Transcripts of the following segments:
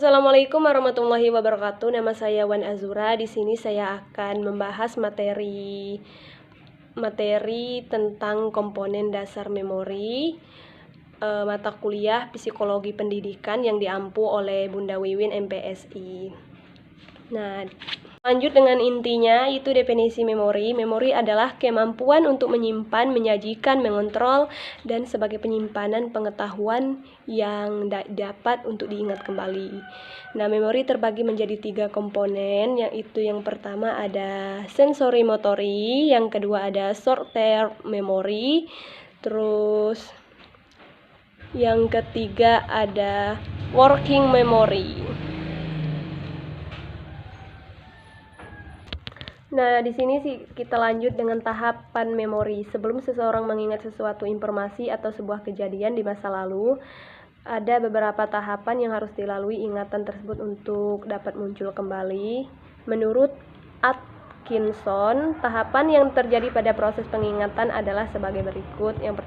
Assalamualaikum warahmatullahi wabarakatuh. Nama saya Wan Azura. Di sini saya akan membahas materi tentang komponen dasar memori, mata kuliah Psikologi Pendidikan yang diampu oleh Bunda Wiwin MPSI. Nah, lanjut dengan intinya, itu definisi memori. Memori adalah kemampuan untuk menyimpan, menyajikan, mengontrol, dan sebagai penyimpanan pengetahuan yang dapat untuk diingat kembali. Nah, memori terbagi menjadi 3 komponen, yaitu yang pertama ada sensory motori, yang kedua ada short term memory, terus yang ketiga ada working memory. Nah, di sini sih kita lanjut dengan tahapan memori. Sebelum seseorang mengingat sesuatu informasi atau sebuah kejadian di masa lalu, ada beberapa tahapan yang harus dilalui ingatan tersebut untuk dapat muncul kembali. Menurut Atkinson, tahapan yang terjadi pada proses pengingatan adalah sebagai berikut. Yang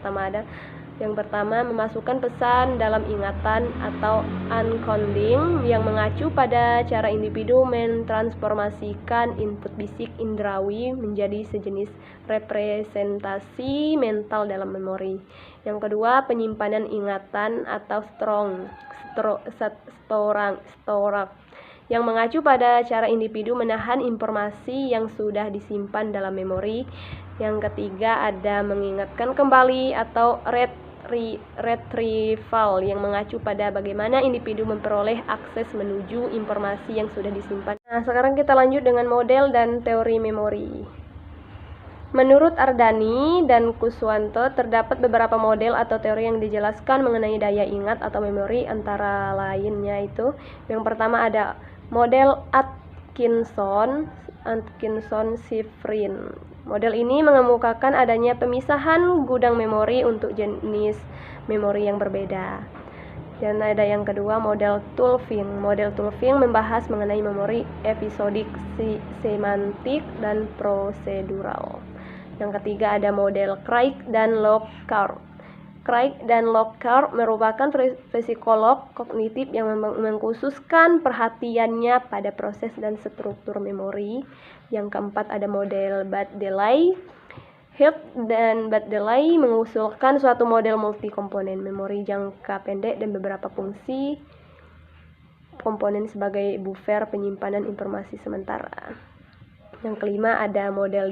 pertama, memasukkan pesan dalam ingatan atau uncoding yang mengacu pada cara individu mentransformasikan input fisik indrawi menjadi sejenis representasi mental dalam memori. Yang kedua, penyimpanan ingatan atau storage yang mengacu pada cara individu menahan informasi yang sudah disimpan dalam memori. Yang ketiga, ada mengingatkan kembali atau retrieval yang mengacu pada bagaimana individu memperoleh akses menuju informasi yang sudah disimpan. Nah, sekarang kita lanjut dengan model dan teori memori. Menurut Ardani dan Kuswanto, terdapat beberapa model atau teori yang dijelaskan mengenai daya ingat atau memori, antara lainnya itu yang pertama ada model Atkinson-Shiffrin. Model ini mengemukakan adanya pemisahan gudang memori untuk jenis memori yang berbeda. Dan ada yang kedua, model Tulving. Model Tulving membahas mengenai memori episodik, semantik, dan prosedural. Yang ketiga ada model Craig dan Lockhart. Craig dan Lockhart merupakan psikolog kognitif yang mengkhususkan perhatiannya pada proses dan struktur memori. Yang keempat ada model Baddeley. Hirt dan Baddeley mengusulkan suatu model multi-komponen memori jangka pendek dan beberapa fungsi komponen sebagai buffer penyimpanan informasi sementara. Yang kelima ada model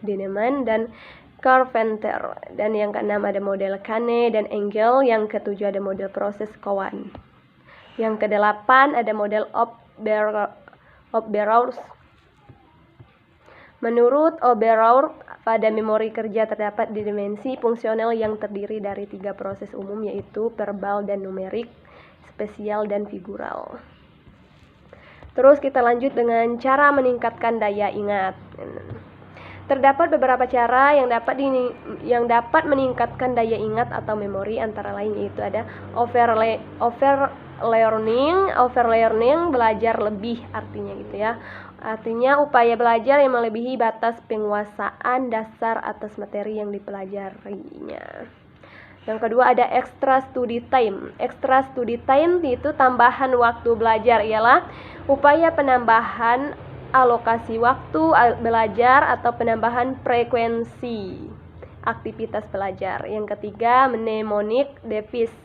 Deneman dan Carpenter, dan yang keenam ada model Kane dan Engel. Yang ketujuh ada model proses Cowan. Yang kedelapan ada model Oberauer. Menurut Oberauer, pada memori kerja terdapat dimensi fungsional yang terdiri dari 3 proses umum, yaitu verbal dan numerik, spesial dan figural. Terus kita lanjut dengan cara meningkatkan daya ingat. Terdapat beberapa cara yang dapat meningkatkan daya ingat atau memori, antara lain yaitu ada overlearning, belajar lebih artinya gitu ya. Artinya upaya belajar yang melebihi batas penguasaan dasar atas materi yang dipelajarinya. Yang kedua ada extra study time. Extra study time itu tambahan waktu belajar, ialah upaya penambahan alokasi waktu belajar atau penambahan frekuensi aktivitas belajar. Yang ketiga, mnemonic device,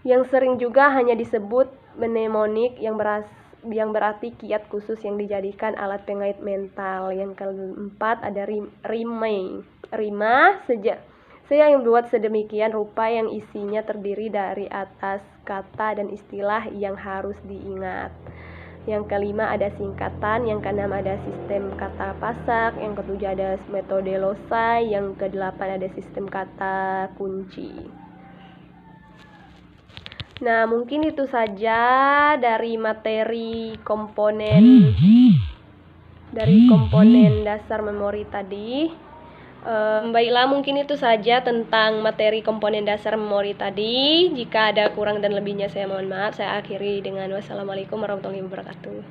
yang sering juga hanya disebut mnemonic, yang berarti kiat khusus yang dijadikan alat pengait mental. Yang keempat ada rima yang dibuat sedemikian rupa yang isinya terdiri dari atas kata dan istilah yang harus diingat. Yang kelima ada singkatan. Yang keenam ada sistem kata pasak. Yang ketujuh ada metode losai. Yang kedelapan ada sistem kata kunci. Nah, mungkin itu saja dari materi komponen dasar memori tadi. Baiklah, mungkin itu saja tentang materi komponen dasar memori tadi. Jika ada kurang dan lebihnya saya mohon maaf. Saya akhiri dengan wassalamualaikum warahmatullahi wabarakatuh.